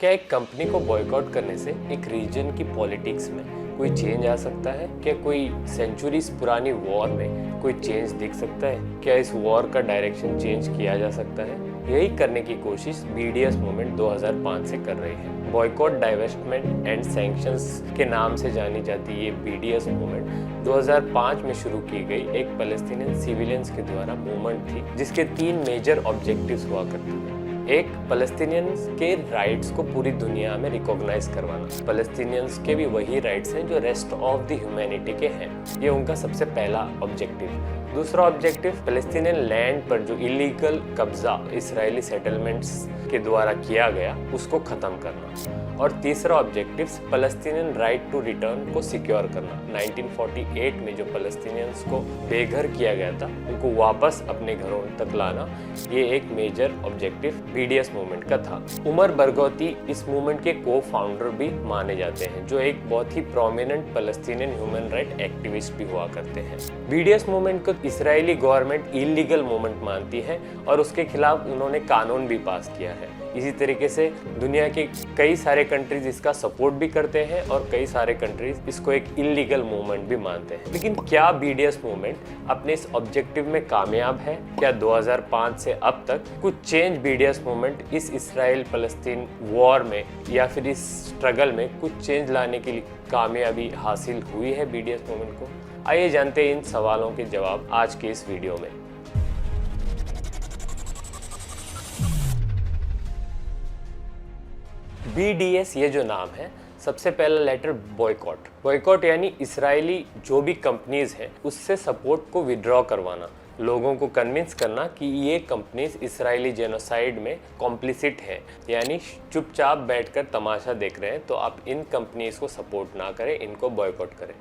क्या एक कंपनी को बॉयकॉट करने से एक रीजन की पॉलिटिक्स में कोई चेंज आ सकता है? क्या कोई सेंचुरीज पुरानी वॉर में कोई चेंज दिख सकता है? क्या इस वॉर का डायरेक्शन चेंज किया जा सकता है? यही करने की कोशिश BDS मूवमेंट 2005 से कर रही है। बॉयकॉट, डाइवेस्टमेंट एंड सैंक्शंस के नाम से जानी जाती ये BDS मूवमेंट 2005 में शुरू की गई एक पैलेस्टीनियन सिविलियंस के द्वारा मूवमेंट थी, जिसके 3 मेजर ऑब्जेक्टिव्स हुआ करते थे। एक, पैलेस्टीनियंस के राइट्स को पूरी दुनिया में रिकॉग्नाइज करवाना। पैलेस्टीनियंस के भी वही राइट्स हैं जो रेस्ट ऑफ द ह्यूमैनिटी के हैं। ये उनका सबसे पहला ऑब्जेक्टिव। दूसरा ऑब्जेक्टिव, पैलेस्टीनियन लैंड पर जो इलीगल कब्जा इजरायली सेटलमेंट्स के द्वारा किया गया उसको खत्म करना। और तीसरा objective, Palestinian right to return को सिक्योर करना। 1948 में जो पैलेस्टीनियंस को बेघर किया गया था उनको वापस अपने घरों तक लाना, ये एक मेजर ऑब्जेक्टिव BDS मूवमेंट का था। उमर बरगौती इस मूवमेंट के को फाउंडर भी माने जाते हैं, जो एक बहुत ही prominent Palestinian human right activist भी हुआ करते हैं। BDS मूवमेंट को इजरायली गवर्नमेंट इलीगल मूवमेंट मानती है और उसके खिलाफ उन्होंने कानून भी पास किया है। इसी तरीके से दुनिया के कई सारे कंट्रीज इसका सपोर्ट भी करते हैं और कई सारे कंट्रीज इसको एक इलीगल मूवमेंट भी मानते हैं। लेकिन क्या BDS मूवमेंट अपने इस ऑब्जेक्टिव में कामयाब है? क्या 2005 से अब तक कुछ चेंज BDS मूवमेंट इस इजराइल फलस्तीन वॉर में या फिर इस स्ट्रगल में कुछ चेंज लाने के लिए कामयाबी हासिल हुई है BDS मूवमेंट को? आइए जानते हैं इन सवालों के जवाब आज के इस वीडियो में। BDS ये जो नाम है, सबसे पहला लेटर बॉयकॉट। बॉयकॉट यानी इजरायली जो भी कंपनीज हैं उससे सपोर्ट को विड्रॉ करवाना, लोगों को कन्विंस करना कि ये कंपनीज इजरायली जेनोसाइड में कॉम्प्लिसिट हैं, यानी चुपचाप बैठकर तमाशा देख रहे हैं, तो आप इन कंपनीज को सपोर्ट ना करें, इनको बॉयकॉट करें।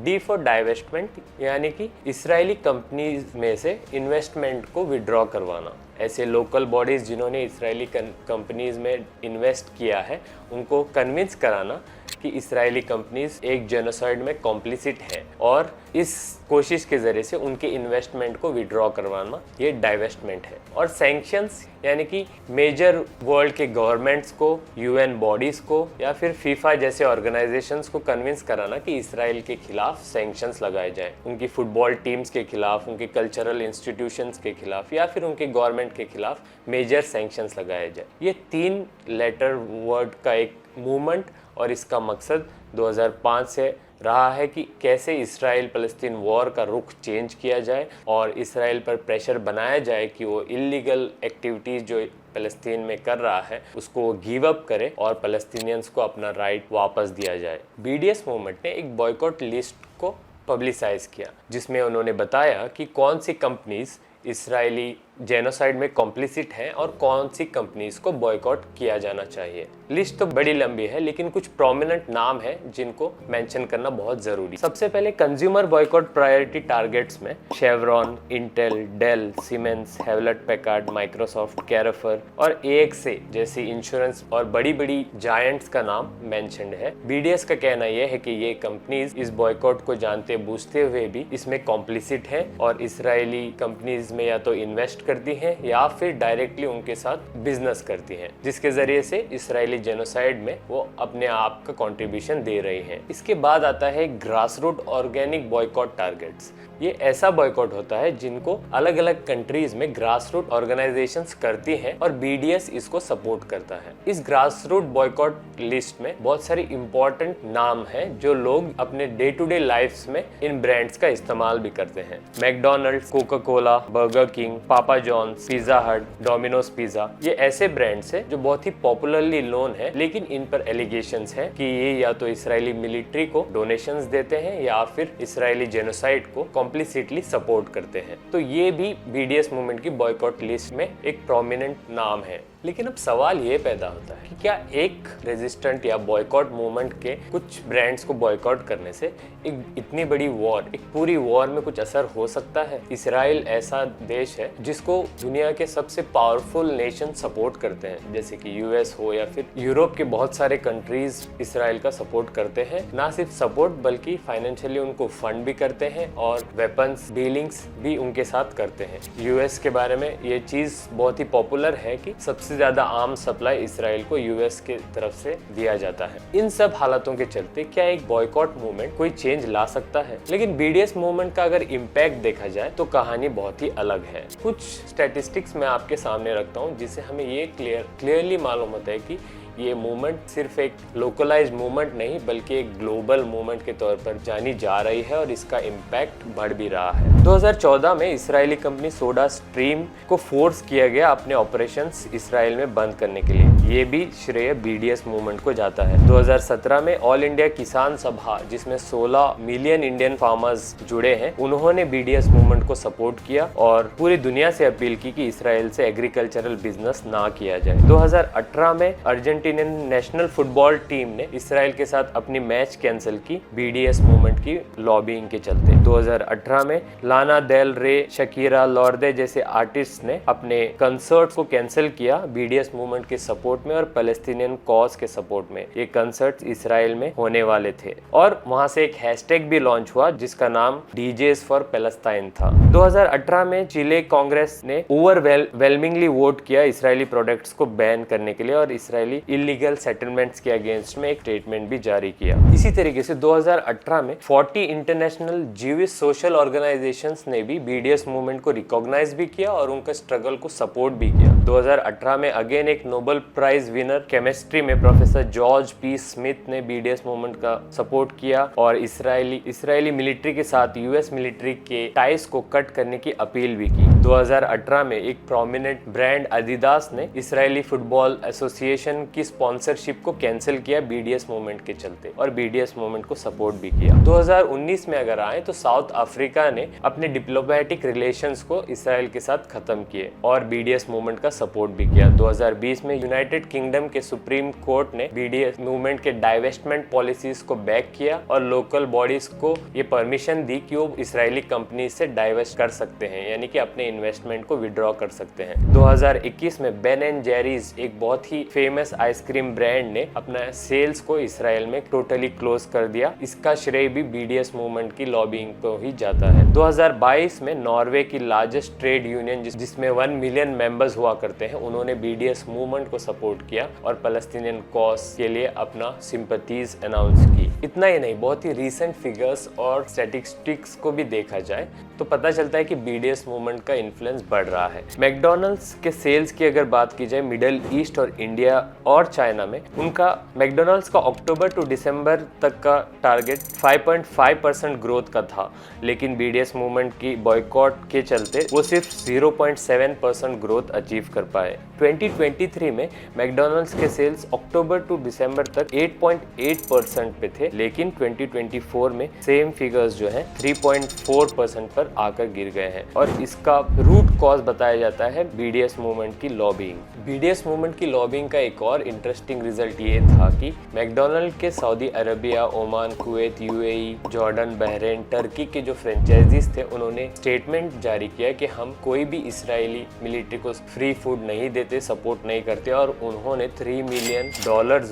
D फॉर डाइवेस्टमेंट, यानी कि इजरायली कंपनीज में से इन्वेस्टमेंट को विड्रॉ करवाना। ऐसे लोकल बॉडीज जिन्होंने इजरायली कंपनीज में इन्वेस्ट किया है उनको कन्विंस कराना कि इजरायली कंपनीज एक जेनोसाइड में कॉम्प्लिसिट है और इस कोशिश के ज़रिए से उनके इन्वेस्टमेंट को विड्रॉ करवाना, ये डाइवेस्टमेंट है। और सैंक्शंस यानी कि मेजर वर्ल्ड के गवर्नमेंट्स को, UN बॉडीज़ को या फिर FIFA जैसे ऑर्गेनाइजेशंस को कन्विंस कराना कि इसराइल के खिलाफ सैंक्शंस लगाए जाएं, उनकी फुटबॉल टीम्स के खिलाफ, उनके कल्चरल इंस्टीट्यूशंस के खिलाफ या फिर उनके गवर्नमेंट के खिलाफ मेजर सैंक्शंस लगाए जाए। ये 3 लेटर वर्ड का एक मूवमेंट और इसका मकसद 2005 से रहा है कि कैसे इजराइल फलस्तीन वॉर का रुख चेंज किया जाए और इसराइल पर प्रेशर बनाया जाए कि वो इलीगल एक्टिविटीज़ जो फ़लस्तीन में कर रहा है उसको वो गिव अप करे और फ़लस्तीनियंस को अपना राइट वापस दिया जाए। BDS मूवमेंट ने एक बॉयकॉट लिस्ट को पब्लिसाइज किया जिसमें उन्होंने बताया कि कौन सी कंपनीज इजरायली जेनोसाइड में कॉम्प्लिसिट हैं और कौन सी कंपनीज को बॉयकॉट किया जाना चाहिए। लिस्ट तो बड़ी लंबी है लेकिन कुछ प्रोमिनेंट नाम है जिनको मेंशन करना बहुत जरूरी। सबसे पहले कंज्यूमर बॉयकॉट प्रायोरिटी टारगेट्स में Chevron, Intel, Dell, Siemens, Hewlett Packard, Microsoft, Carrefour और AXA जैसी इंश्योरेंस और बड़ी बड़ी जायंट्स का नाम मेंशन्ड है। BDS का कहना यह है कि ये कंपनीज इस बॉयकॉट को जानते बूझते हुए भी इसमें कॉम्प्लिसिट है और इसराइली कंपनीज में या तो इन्वेस्ट करती हैं या फिर डायरेक्टली उनके साथ बिजनेस करती हैं, जिसके जरिए से इजरायली जेनोसाइड में वो अपने आप का कंट्रीब्यूशन दे रही हैं। इसके बाद आता है grass root organic boycott targets. ये ऐसा बॉयकॉट होता है जिनको अलग अलग कंट्रीज में ग्रास रूट ऑर्गेनाइजेशंस करती हैं और BDS इसको सपोर्ट करता है। इस ग्रास रूट बॉयकॉट लिस्ट में बहुत सारी इंपॉर्टेंट नाम हैं जो लोग अपने डे टू डे लाइफ्स में इन ब्रांड्स का इस्तेमाल भी करते हैं। McDonald's, Coca Cola, burger king, Papa John's, pizza हट, डोमिनोज पिज्जा, ये ऐसे ब्रांड्स हैं जो बहुत ही पॉपुलरली नोन है, लेकिन इन पर एलिगेशंस हैं कि ये या तो इजरायली मिलिट्री को डोनेशंस देते हैं या फिर इजरायली जेनोसाइड को कॉम्प्लिसिटली सपोर्ट करते हैं। तो ये भी BDS मूवमेंट की बॉयकॉट लिस्ट में एक प्रोमिनेंट नाम है। लेकिन अब सवाल ये पैदा होता है कि क्या एक रेजिस्टेंट या बॉयकॉट मूवमेंट के कुछ ब्रांड्स को बॉयकॉट करने से एक इतनी बड़ी वॉर, एक पूरी वॉर में कुछ असर हो सकता है? इसराइल ऐसा देश है जिसको दुनिया के सबसे पावरफुल नेशन सपोर्ट करते हैं, जैसे कि US हो या फिर यूरोप के बहुत सारे कंट्रीज इसराइल का सपोर्ट करते हैं। ना सिर्फ सपोर्ट बल्कि फाइनेंशियली उनको फंड भी करते हैं और वेपन्स डीलिंग्स भी उनके साथ करते हैं। US के बारे में ये चीज़ बहुत ही पॉपुलर है कि सबसे सबसे ज्यादा आर्म्स सप्लाई इसराइल को यूएस के तरफ से दिया जाता है। इन सब हालातों के चलते क्या एक बॉयकॉट मूवमेंट कोई चेंज ला सकता है? लेकिन बीडीएस मूवमेंट का अगर इम्पैक्ट देखा जाए तो कहानी बहुत ही अलग है। कुछ स्टैटिस्टिक्स मैं आपके सामने रखता हूँ जिससे हमें ये क्लियरली मालूम होता है कि ये मूवमेंट सिर्फ एक लोकलाइज्ड मूवमेंट नहीं बल्कि एक ग्लोबल मूवमेंट के तौर पर जानी जा रही है और इसका इम्पैक्ट बढ़ भी रहा है। 2014 में इजरायली कंपनी सोडा स्ट्रीम को फोर्स किया गया अपने ऑपरेशंस इसराइल में बंद करने के लिए। ये भी श्रेय बीडीएस मूवमेंट को जाता है। 2017 में ऑल इंडिया किसान सभा, जिसमें 16 मिलियन इंडियन फार्मर्स जुड़े हैं, उन्होंने बीडीएस मूवमेंट को सपोर्ट किया और पूरी दुनिया से अपील की कि इसराइल से एग्रीकल्चरल बिजनेस ना किया जाए। 2018 में अर्जेंटीना नेशनल फुटबॉल टीम ने इसराइल के साथ अपनी मैच कैंसिल की बीडीएस मूवमेंट की लॉबिंग के चलते। 2018 में लाना डेल रे, शकीरा, लॉर्दे जैसे आर्टिस्ट ने अपने कंसर्ट्स को कैंसिल किया बीडीएस मूवमेंट के सपोर्ट में और पैलेस्टीनियन कॉज के सपोर्ट में। ये कंसर्ट्स इसराइल में होने वाले थे और वहां से एक हैशटैग भी लॉन्च हुआ जिसका नाम डीजेस फॉर पैलेस्टाइन था। 2018 में चिले कांग्रेस ने ओवरवेलमिंगली वोट किया इसराइली प्रोडक्ट्स को बैन करने के लिए और इसराइली इलीगल सेटलमेंट्स के अगेंस्ट में एक स्टेटमेंट भी जारी किया। इसी तरीके से 2018 में 40 इंटरनेशनल ज्यूइश सोशल ऑर्गेनाइजेशंस ने भी बीडीएस मूवमेंट को रिकॉग्नाइज भी किया और उनका स्ट्रगल को सपोर्ट भी किया। 2018 में अगेन एक नोबेल प्राइज विनर केमिस्ट्री में प्रोफेसर जॉर्ज पी स्मिथ ने बीडीएस मूवमेंट का सपोर्ट किया और इसराइली मिलिट्री के साथ यूएस मिलिट्री के टाइज को कट करने की अपील भी की। 2018 में एक प्रोमिनेंट ब्रांड एडिडास ने इसराइली फुटबॉल एसोसिएशन की स्पॉन्सरशिप को कैंसिल किया बीडीएस मूवमेंट के चलते और बीडीएस मूवमेंट को सपोर्ट भी किया। 2019 में अगर आए तो साउथ अफ्रीका ने अपने डिप्लोमेटिक रिलेशंस को इसराइल के साथ खत्म किए और बीडीएस मूवमेंट का सपोर्ट भी किया। 2020 में यूनाइटेड किंगडम के सुप्रीम कोर्ट ने बीडीएस मूवमेंट के डाइवेस्टमेंट पॉलिसीज को बैक किया और लोकल बॉडीज को ये परमिशन दी कि वो इसराइली कंपनी से डाइवेस्ट कर सकते हैं, यानी कि अपने इन्वेस्टमेंट को विड्रॉ कर सकते हैं। 2021 में बेन एंड जेरीज, एक बहुत ही फेमस आइसक्रीम ब्रांड, ने अपना सेल्स को इसराइल में टोटली क्लोज कर दिया। इसका श्रेय भी बीडीएस मूवमेंट की लॉबिंग को ही जाता है। 2022 में नॉर्वे की लार्जेस्ट ट्रेड यूनियन जिसमें 1 मिलियन मेंबर्स हुआ करते हैं, उन्होंने बीडीएस मूवमेंट को सपोर्ट किया और पैलेस्टीनियन कॉज के लिए अपना सिंपैथीज अनाउंस की। इतना ही नहीं, बहुत ही रीसेंट फिगर्स और स्टैटिस्टिक्स को भी देखा जाए तो पता चलता है कि बीडीएस मूवमेंट का इन्फ्लुएंस बढ़ रहा है। मैकडॉनल्ड्स के सेल्स की अगर बात की जाए मिडिल ईस्ट और इंडिया और चाइना में, उनका मैकडॉनल्ड्स का अक्टूबर टू दिसंबर तक का टारगेट 5.5% ग्रोथ का था, लेकिन बीडीएस मूवमेंट की बॉयकॉट के चलते वो सिर्फ 0.7% ग्रोथ अचीव कर पाए। 2023 में मैकडॉनल्ड्स के सेल्स अक्टूबर टू दिसंबर तक 8.8% पे थे, लेकिन 2024 में सेम फिगर्स जो है 3.4% पर आकर गिर गए हैं और इसका रूट कॉज बताया जाता है बीडीएस मूवमेंट की लॉबिंग। बीडीएस मूवमेंट की लॉबिंग का एक और इंटरेस्टिंग रिजल्ट ये था कि मैकडॉनल्ड के Saudi Arabia, Oman, Kuwait, UAE, Jordan, Bahrain, Turkey के जो फ्रेंचाइजीज थे, उन्होंने स्टेटमेंट जारी किया कि हम कोई भी इसराइली मिलिट्री को फ्री फूड नहीं देते, सपोर्ट नहीं करते और उन्होंने $3 मिलियन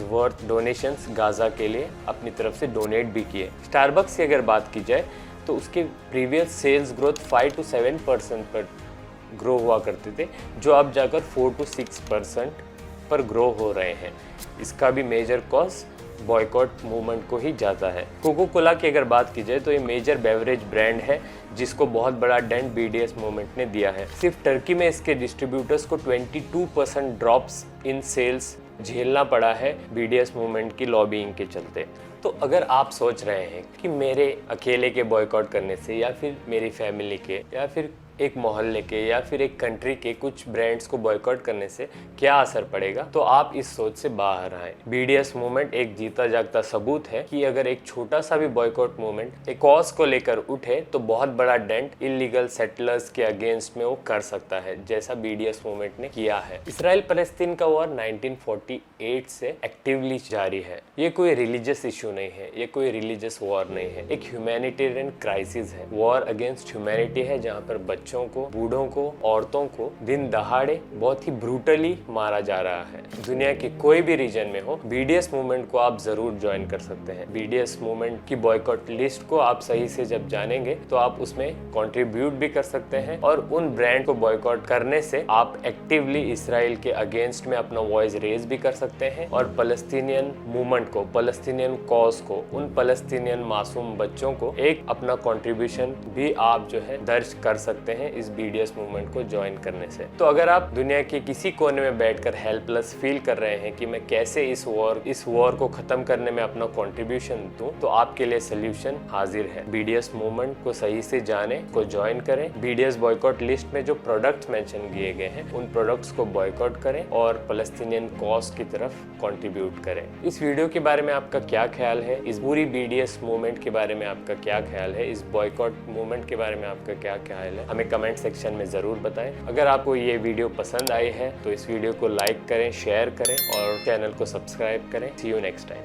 वर्थ डोनेशंस गाजा के लिए अपनी तरफ से डोनेट भी किए। स्टारबक्स की अगर बात की जाए तो उसके प्रीवियस सेल्स ग्रोथ 5 to 7% पर ग्रो हुआ करते थे, जो अब जाकर 4 to 6% पर ग्रो हो रहे हैं। इसका भी मेजर कॉज बॉयकॉट मूवमेंट को ही जाता है। कोको कोला की अगर बात की जाए तो ये मेजर बेवरेज ब्रांड है जिसको बहुत बड़ा डेंट बीडीएस मूवमेंट ने दिया है। सिर्फ टर्की में इसके डिस्ट्रीब्यूटर्स को 22% ड्रॉप्स इन सेल्स झेलना पड़ा है बीडीएस मूवमेंट की लॉबिंग के चलते। तो अगर आप सोच रहे हैं कि मेरे अकेले के बॉयकॉट करने से या फिर मेरी फैमिली के या फिर एक मोहल्ले के या फिर एक कंट्री के कुछ ब्रांड्स को बॉयकॉट करने से क्या असर पड़ेगा, तो आप इस सोच से बाहर आए। बीडीएस मूवमेंट एक जीता जागता सबूत है कि अगर एक छोटा सा भी बॉयकॉट मूवमेंट एक कॉज को लेकर उठे तो बहुत बड़ा डेंट इलीगल सेटलर्स के अगेंस्ट में वो कर सकता है, जैसा बीडीएस मूवमेंट ने किया है। इसराइल फलस्तीन का वॉर 1948 से एक्टिवली जारी है। ये कोई रिलीजियस इशू नहीं है, ये कोई रिलीजियस वॉर नहीं है, एक ह्यूमैनिटेरियन क्राइसिस है। वॉर अगेंस्ट ह्यूमैनिटी है जहाँ पर बच्चों को, बूढ़ों को, औरतों को दिन दहाड़े बहुत ही ब्रूटली मारा जा रहा है। दुनिया के कोई भी रीजन में हो, BDS मूवमेंट को आप जरूर ज्वाइन कर सकते हैं। BDS मूवमेंट की बॉयकॉट लिस्ट को आप सही से जब जानेंगे तो आप उसमें कंट्रीब्यूट भी कर सकते हैं, और उन ब्रांड को बॉयकॉट करने से आप एक्टिवली इसराइल के अगेंस्ट में अपना वॉइस रेज भी कर सकते हैं, और पैलेस्टीनियन मूवमेंट को, पैलेस्टीनियन कॉज को, उन पैलेस्टीनियन मासूम बच्चों को एक अपना कंट्रीब्यूशन भी आप जो है दर्ज कर सकते हैं इस BDS मूवमेंट को ज्वाइन करने से। तो अगर आप दुनिया के किसी कोने में बैठकर हेल्पलेस फील कर रहे हैं कि मैं कैसे इस वॉर को खत्म करने में अपना कंट्रीब्यूशन दूं, तो आपके लिए सोल्यूशन हाजिर है। BDS मूवमेंट को सही से जाने, को ज्वाइन करें। BDS बॉयकॉट लिस्ट में जो प्रोडक्ट्स मेंशन किए गए हैं उन प्रोडक्ट्स को बॉयकॉट करें और पैलेस्टीनियन कॉज की तरफ कंट्रीब्यूट करें। इस वीडियो के बारे में आपका क्या ख्याल है? इस पूरी BDS मूवमेंट के बारे में आपका क्या ख्याल है? इस बॉयकॉट मूवमेंट के बारे में आपका क्या ख्याल है? हमें कमेंट सेक्शन में जरूर बताएं। अगर आपको ये वीडियो पसंद आई है तो इस वीडियो को लाइक करें, शेयर करें और चैनल को सब्सक्राइब करें। सी यू नेक्स्ट टाइम।